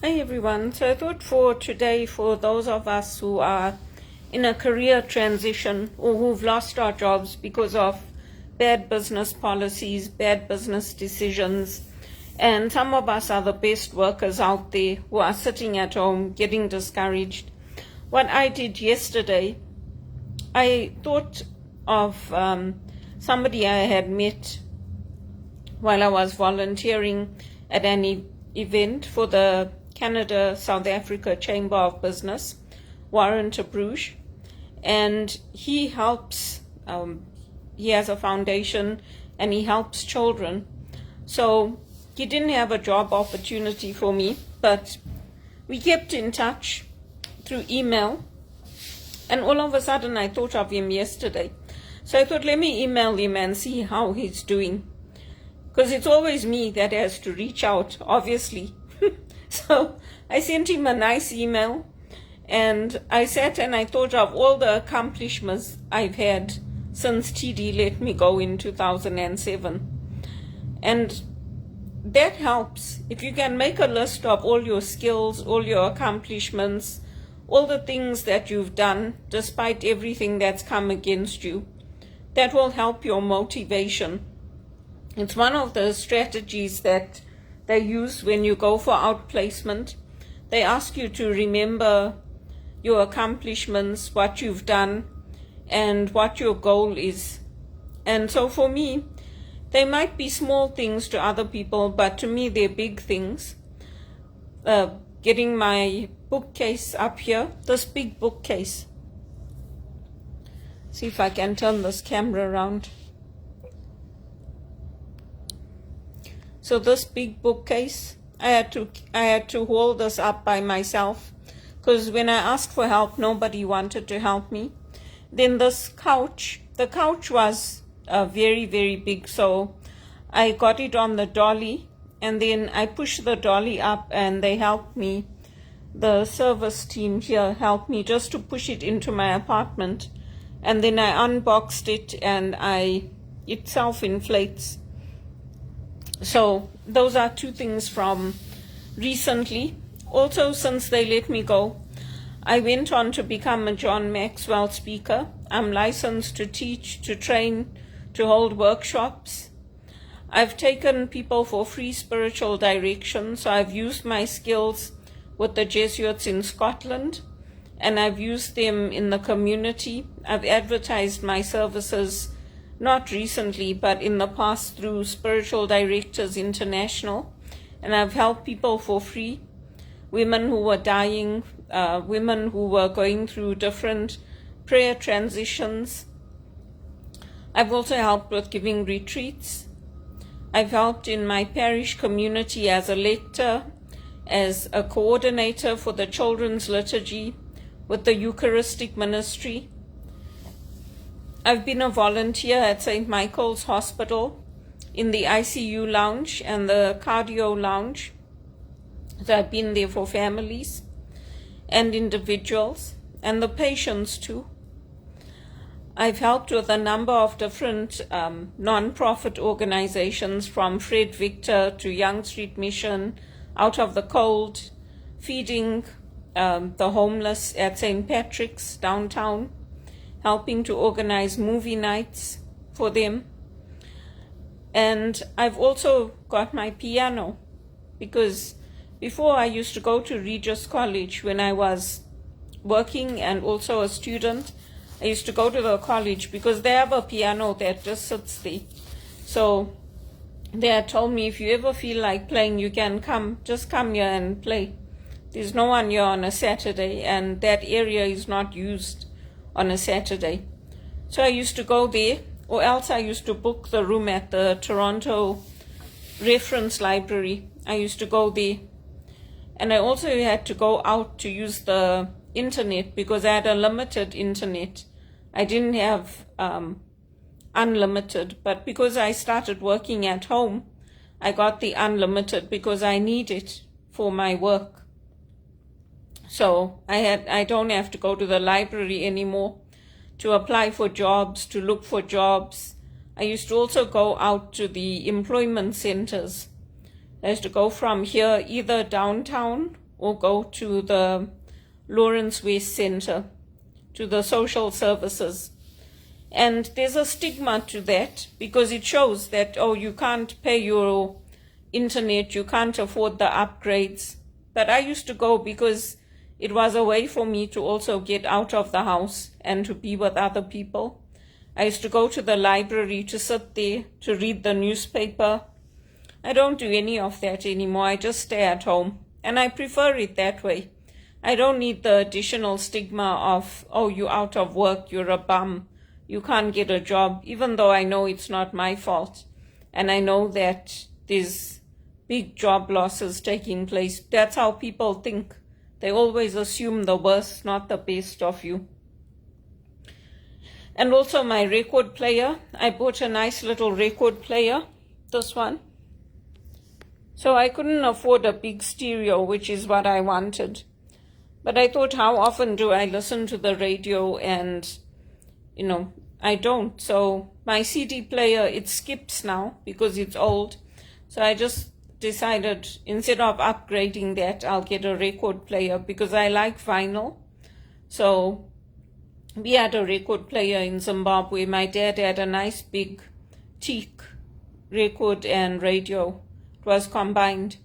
Hi everyone. So I thought for today, for those of us who are in a career transition or who've lost our jobs because of bad business policies, bad business decisions, and some of us are the best workers out there who are sitting at home getting discouraged. What I did yesterday, I thought of somebody I had met while I was volunteering at an event for the Canada-South Africa Chamber of Business, Warren de Bruges, and he helps, he has a foundation and he helps children. So he didn't have a job opportunity for me, but we kept in touch through email, and all of a sudden I thought of him yesterday. So I thought, let me email him and see how he's doing, because it's always me that has to reach out, obviously. So I sent him a nice email, and I sat and I thought of all the accomplishments I've had since TD let me go in 2007. And that helps. If you can make a list of all your skills, all your accomplishments, all the things that you've done despite everything that's come against you, that will help your motivation. It's one of the strategies that they use when you go for outplacement. They ask you to remember your accomplishments, what you've done, and what your goal is. And so for me, they might be small things to other people, but to me they're big things. Getting my bookcase up here, this big bookcase. See if I can turn this camera around. So this big bookcase, I had to hold this up by myself, because when I asked for help, nobody wanted to help me. Then this couch, the couch was very, very big, so I got it on the dolly, and then I pushed the dolly up and they helped me. The service team here helped me just to push it into my apartment, and then I unboxed it and it self-inflates. So those are two things from recently. Also, since they let me go, I went on to become a John Maxwell speaker. I'm licensed to teach, to train, to hold workshops. I've taken people for free spiritual direction, so I've used my skills with the Jesuits in Scotland, and I've used them in the community. I've advertised my services not recently, but in the past through Spiritual Directors International, and I've helped people for free, women who were dying, women who were going through different prayer transitions. I've also helped with giving retreats. I've helped in my parish community as a lector, as a coordinator for the children's liturgy, with the Eucharistic ministry. I've been a volunteer at St. Michael's Hospital in the ICU lounge and the cardio lounge. So I've been there for families and individuals and the patients too. I've helped with a number of different non-profit organizations, from Fred Victor to Young Street Mission, Out of the Cold, feeding the homeless at St. Patrick's downtown, helping to organize movie nights for them. And I've also got my piano, because before I used to go to Regis College when I was working and also a student. I used to go to the college because they have a piano that just sits there. So they had told me, if you ever feel like playing, you can just come here and play. There's no one here on a Saturday, and that area is not used on a Saturday. So I used to go there, or else I used to book the room at the Toronto Reference Library. I used to go there. And I also had to go out to use the internet, because I had a limited internet. I didn't have unlimited, but because I started working at home, I got the unlimited because I need it for my work. So I don't have to go to the library anymore to apply for jobs, to look for jobs. I used to also go out to the employment centers. I used to go from here either downtown or go to the Lawrence West Center, to the social services. And there's a stigma to that because it shows that, oh, you can't pay your internet, you can't afford the upgrades. But I used to go because it was a way for me to also get out of the house and to be with other people. I used to go to the library to sit there, to read the newspaper. I don't do any of that anymore. I just stay at home. And I prefer it that way. I don't need the additional stigma of, oh, you're out of work, you're a bum, you can't get a job, even though I know it's not my fault. And I know that there's big job losses taking place. That's how people think. They always assume the worst, not the best of you. And also my record player. I bought a nice little record player, this one. So I couldn't afford a big stereo, which is what I wanted. But I thought, how often do I listen to the radio? And, I don't. So my CD player, it skips now because it's old. So I just decided, instead of upgrading that, I'll get a record player because I like vinyl. So we had a record player in Zimbabwe. My dad had a nice big teak record and radio. It was combined.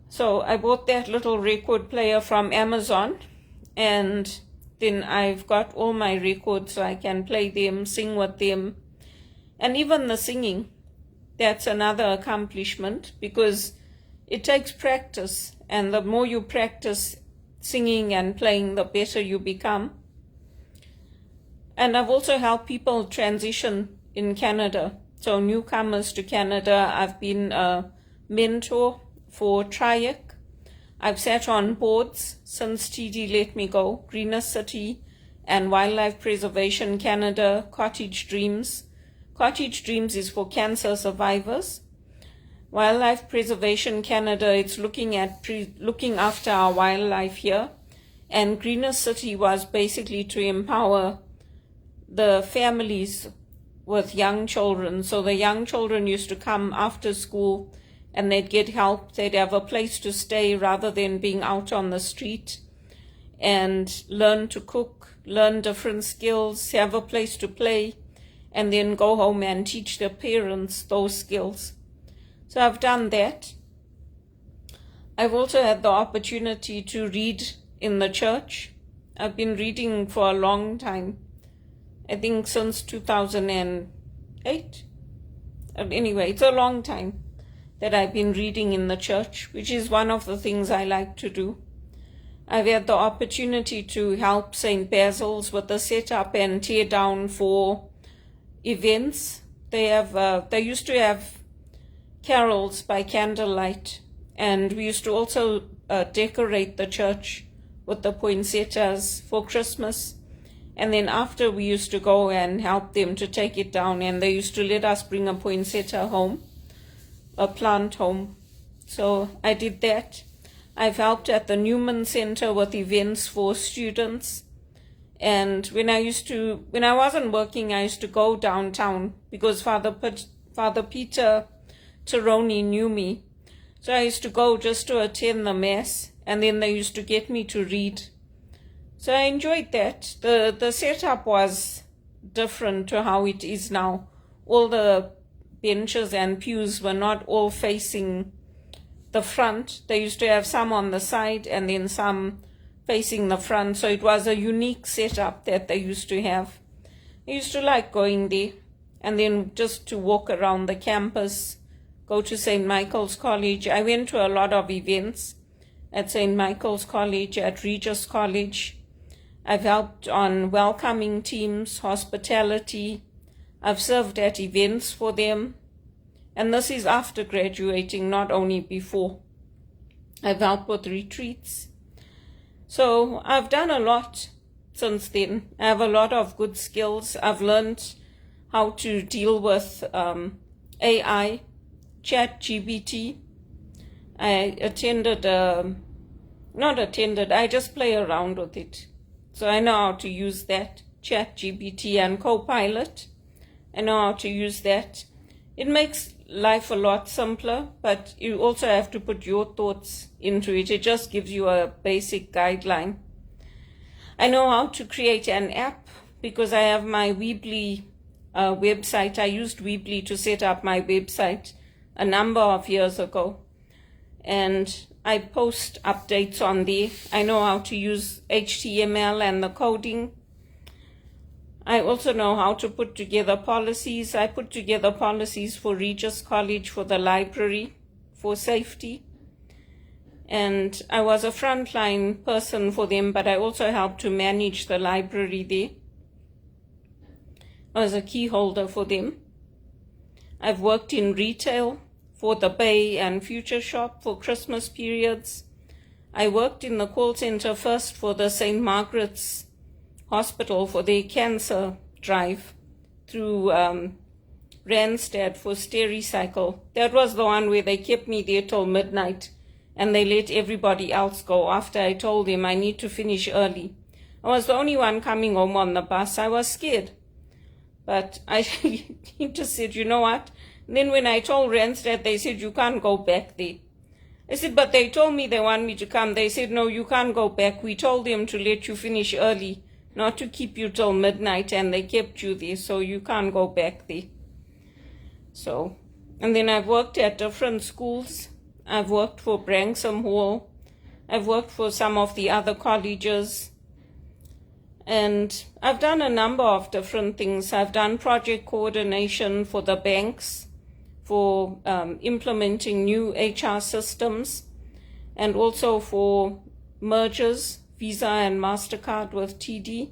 So I bought that little record player from Amazon, and then I've got all my records so I can play them, sing with them. And even the singing, that's another accomplishment because it takes practice, and the more you practice singing and playing, the better you become. And I've also helped people transition in Canada. So newcomers to Canada, I've been a mentor for TRIAC. I've sat on boards since TD let me go, Greener City and Wildlife Preservation Canada, Cottage Dreams. Cottage Dreams is for cancer survivors. Wildlife Preservation Canada, it's looking after our wildlife here. And Greener City was basically to empower the families with young children. So the young children used to come after school and they'd get help. They'd have a place to stay rather than being out on the street, and learn to cook, learn different skills, have a place to play, and then go home and teach their parents those skills. So I've done that. I've also had the opportunity to read in the church. I've been reading for a long time. I think since 2008. Anyway, it's a long time that I've been reading in the church, which is one of the things I like to do. I've had the opportunity to help St. Basil's with the setup and tear down for events. They used to have carols by candlelight, and we used to also decorate the church with the poinsettias for Christmas. And then after, we used to go and help them to take it down, and they used to let us bring a poinsettia home, a plant home. So I did that. I've helped at the Newman Center with events for students. And when I wasn't working, I used to go downtown because Father Peter Tironi knew me. So I used to go just to attend the mass, and then they used to get me to read. So I enjoyed that. The setup was different to how it is now. All the benches and pews were not all facing the front. They used to have some on the side and then some facing the front. So it was a unique setup that they used to have. I used to like going there, and then just to walk around the campus, go to St. Michael's College. I went to a lot of events at St. Michael's College, at Regis College. I've helped on welcoming teams, hospitality. I've served at events for them. And this is after graduating, not only before. I've helped with retreats. So I've done a lot since then. I have a lot of good skills. I've learned how to deal with AI, ChatGPT. I just play around with it. So I know how to use that, ChatGPT and Copilot. I know how to use that. It makes life a lot simpler, but you also have to put your thoughts into it. It just gives you a basic guideline. I know how to create an app because I have my Weebly website. I used Weebly to set up my website a number of years ago, and I post updates on there. I know how to use HTML and the coding. I also know how to put together policies. I put together policies for Regis College, for the library, for safety. And I was a frontline person for them, but I also helped to manage the library there. I was a key holder for them. I've worked in retail for the Bay and Future Shop for Christmas periods. I worked in the call center first for the St. Margaret's Hospital for their cancer drive through Randstad for Stericycle. That was the one where they kept me there till midnight and they let everybody else go after I told them I need to finish early. I was the only one coming home on the bus. I was scared. But I just said, you know what? And then when I told Randstad, they said, you can't go back there. I said, but they told me they want me to come. They said, no, you can't go back. We told them to let you finish early, not to keep you till midnight, and they kept you there, so you can't go back there. So, and then I've worked at different schools. I've worked for Branksome Hall. I've worked for some of the other colleges. And I've done a number of different things. I've done project coordination for the banks, for implementing new HR systems, and also for mergers, Visa and MasterCard with TD,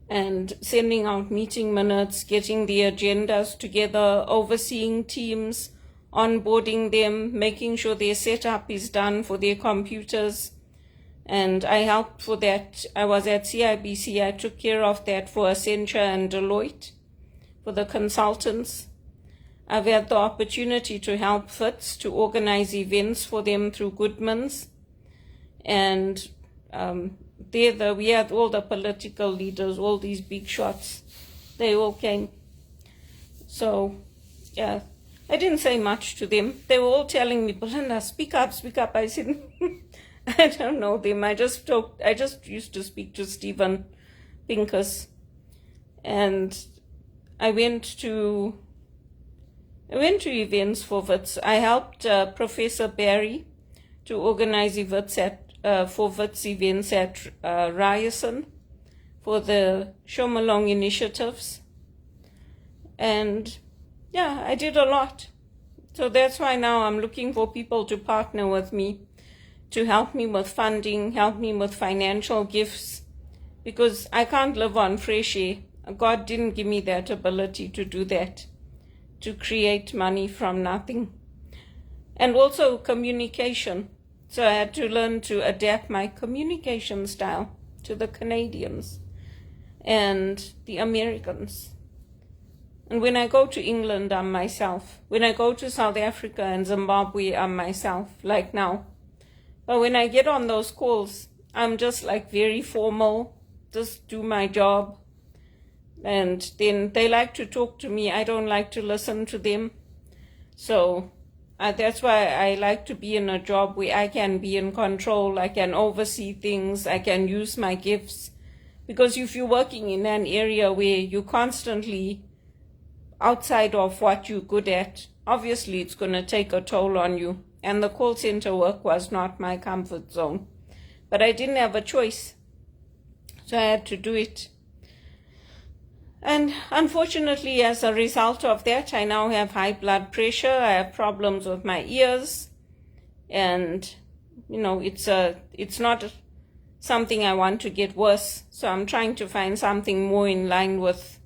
and sending out meeting minutes, getting the agendas together, overseeing teams, onboarding them, making sure their setup is done for their computers. And I helped for that. I was at CIBC. I took care of that for Accenture and Deloitte, for the consultants. I've had the opportunity to help FITS to organize events for them through Goodman's. And we had all the political leaders, all these big shots. They all came. So, yeah, I didn't say much to them. They were all telling me, Belinda, speak up, speak up. I said, I don't know them. I just used to speak to Stephen Pincus. And I went to events for WITS. I helped Professor Barry to organize events for WITS events at Ryerson for the Shomalong initiatives. And yeah, I did a lot. So that's why now I'm looking for people to partner with me, to help me with funding, help me with financial gifts, because I can't live on fresh air. God didn't give me that ability to do that, to create money from nothing. And also communication. So I had to learn to adapt my communication style to the Canadians and the Americans. And when I go to England, I'm myself. When I go to South Africa and Zimbabwe, I'm myself, like now. But when I get on those calls, I'm just like very formal, just do my job. And then they like to talk to me. I don't like to listen to them. So that's why I like to be in a job where I can be in control. I can oversee things. I can use my gifts. Because if you're working in an area where you're constantly outside of what you're good at, obviously it's going to take a toll on you. And the call center work was not my comfort zone. But I didn't have a choice. So I had to do it. And unfortunately, as a result of that, I now have high blood pressure. I have problems with my ears. And, you know, it's not something I want to get worse. So I'm trying to find something more in line with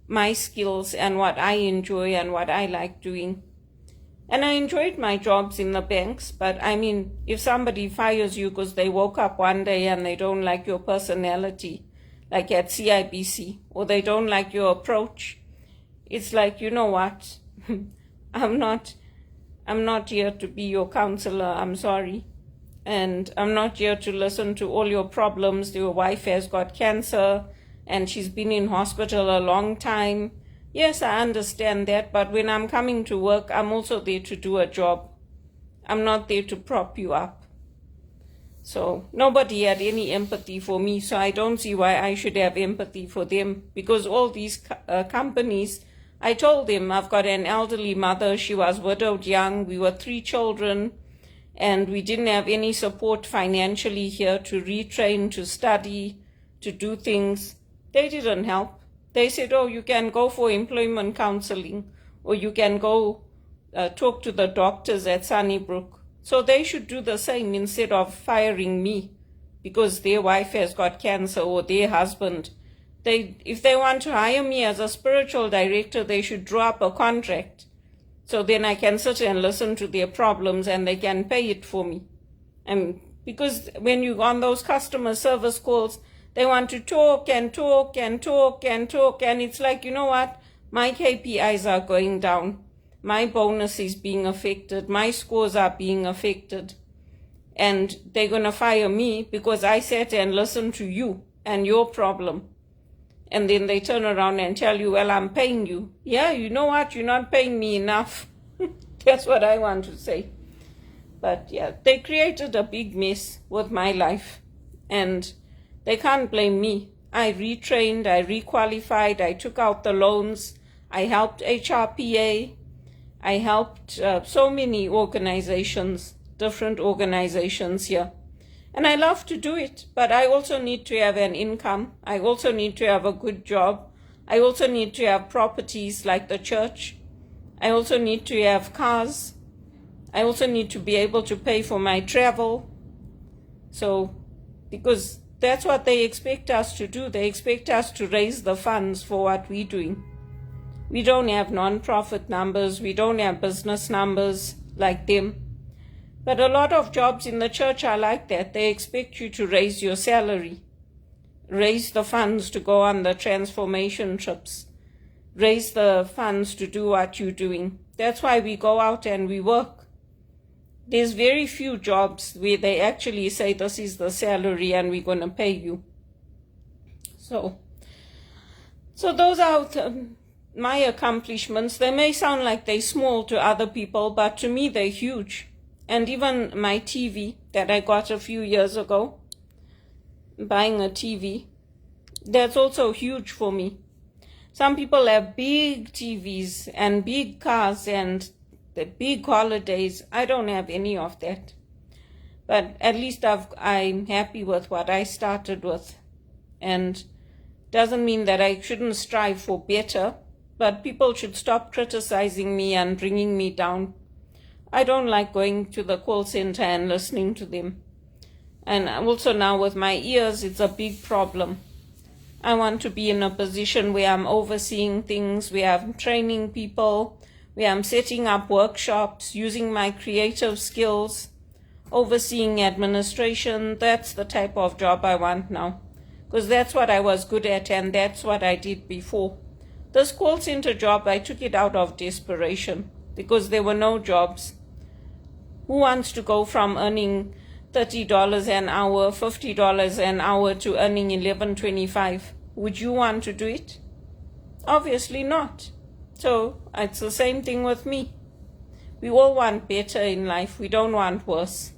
my skills and what I enjoy and what I like doing. And I enjoyed my jobs in the banks, but I mean, if somebody fires you because they woke up one day and they don't like your personality, like at CIBC, or they don't like your approach, it's like, you know what, I'm not here to be your counselor, I'm sorry. And I'm not here to listen to all your problems. Your wife has got cancer and she's been in hospital a long time. Yes, I understand that, but when I'm coming to work, I'm also there to do a job. I'm not there to prop you up. So nobody had any empathy for me, so I don't see why I should have empathy for them, because all these companies, I told them I've got an elderly mother, she was widowed young, we were 3 children, and we didn't have any support financially here to retrain, to study, to do things. They didn't help. They said, oh, you can go for employment counseling, or you can go talk to the doctors at Sunnybrook. So they should do the same instead of firing me because their wife has got cancer or their husband. If they want to hire me as a spiritual director, they should draw up a contract. So then I can sit and listen to their problems and they can pay it for me. And because when you go on those customer service calls, they want to talk and talk and talk and talk. And it's like, you know what? My KPIs are going down. My bonus is being affected. My scores are being affected. And they're going to fire me because I sat and listened to you and your problem. And then they turn around and tell you, well, I'm paying you. Yeah, you know what? You're not paying me enough. That's what I want to say. But yeah, they created a big mess with my life. And they can't blame me. I retrained, I requalified, I took out the loans, I helped HRPA, I helped so many organizations, different organizations here. And I love to do it, but I also need to have an income. I also need to have a good job. I also need to have properties like the church. I also need to have cars. I also need to be able to pay for my travel. So, because that's what they expect us to do. They expect us to raise the funds for what we're doing. We don't have non-profit numbers. We don't have business numbers like them. But a lot of jobs in the church are like that. They expect you to raise your salary, raise the funds to go on the transformation trips, raise the funds to do what you're doing. That's why we go out and we work. There's very few jobs where they actually say this is the salary and we're going to pay you. So those are my accomplishments. They may sound like they're small to other people, but to me they're huge. And even my TV that I got a few years ago, buying a TV, that's also huge for me. Some people have big TVs and big cars and the big holidays. I don't have any of that. But at least I'm happy with what I started with. And doesn't mean that I shouldn't strive for better, but people should stop criticizing me and bringing me down. I don't like going to the call center and listening to them. And also now with my ears, it's a big problem. I want to be in a position where I'm overseeing things, where I'm training people, where I'm setting up workshops, using my creative skills, overseeing administration. That's the type of job I want now, because that's what I was good at and that's what I did before. This call center job, I took it out of desperation because there were no jobs. Who wants to go from earning $30 an hour, $50 an hour to earning $11.25? Would you want to do it? Obviously not. So it's the same thing with me. We all want better in life. We don't want worse.